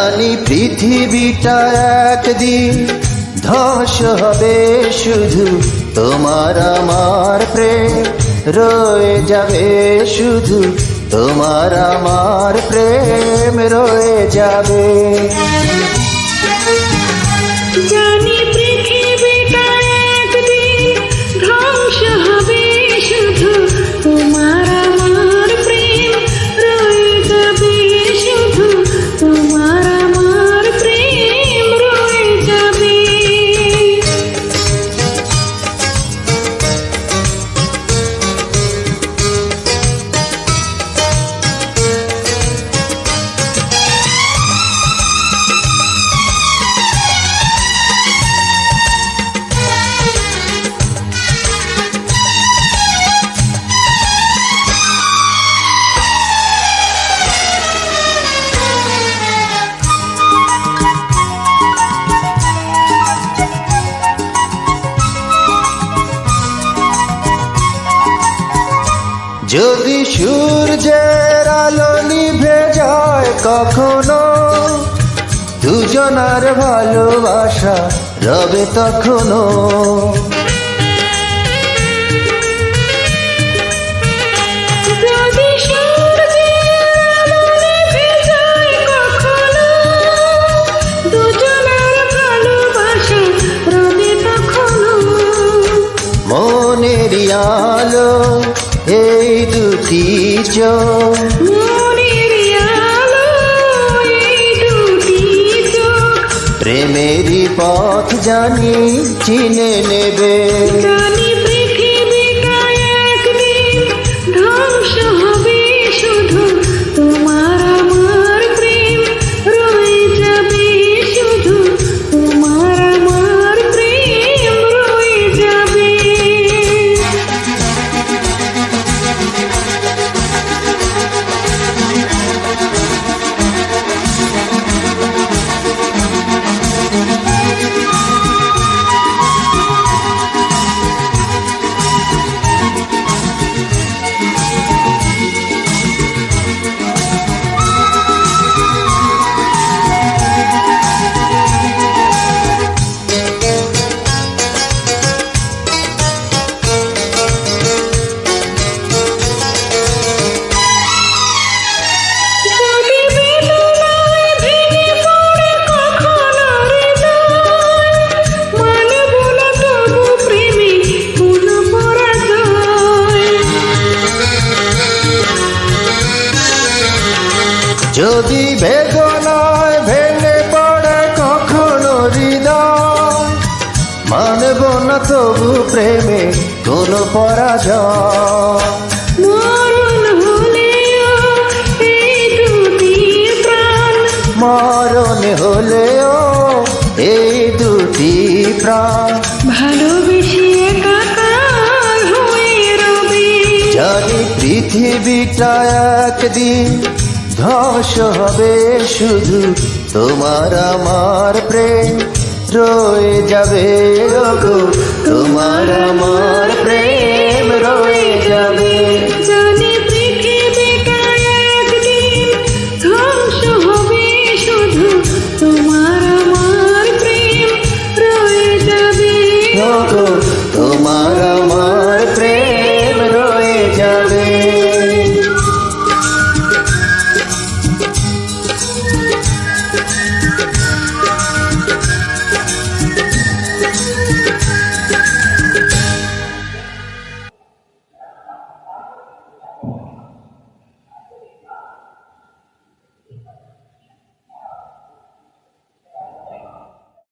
জানি পৃথিবীটা একদিন ধ্বংস হবে, শুধু তোমার আমার প্রেম রয়ে যাবে, শুধু তোমার আমার প্রেম রয়ে যাবে। জানি পৃথিবীটা একদিন ধ্বংস হবে, শুধু তোমার আমার প্রেম রয়ে যাবে, শুধু তোমার আমার প্রেম রয়ে যাবে। যদি সূর্যের আলো নিভে যায় কখনো, দুজনার ভালোবাসা রবে তখনো। যদি সূর্যের আলো নিভে যায় কখনো, দুজনের ভালোবাসা রবে তখনো। মনের আলো এই দুটি চোখ, মনের আলো এই দুটি চোখ, প্রেমেরই পথ জানি চিনে নেবে। জানি পৃথিবীটা একদিন ধ্বংস হবে, শুধু তোমার আমার প্রেম রয়ে যাবে, শুধু তোমার আমার প্রেম রয়ে যাবে। যদি বেদনায় ভেঙে পড়ে কখনো হৃদয়, মানব না তবু প্রেমে কোনো পরাজয়। যদি বেদনায় ভেঙে পড়ে কখনো হৃদয়, মানব না তবু প্রেমে কোনো পরাজয়। মরণ হলেও এই দুটি প্রাণ, মরণ হলেও এই দুটি প্রাণ ভালোবেসে একাকার হয়ে রবে। জানি পৃথিবীটা একদিন ধ্বংস হবে, শুধু তোমার আমার প্রেম রয়ে যাবে, ওগো তোমার আমার প্রেম রয়ে যাবে।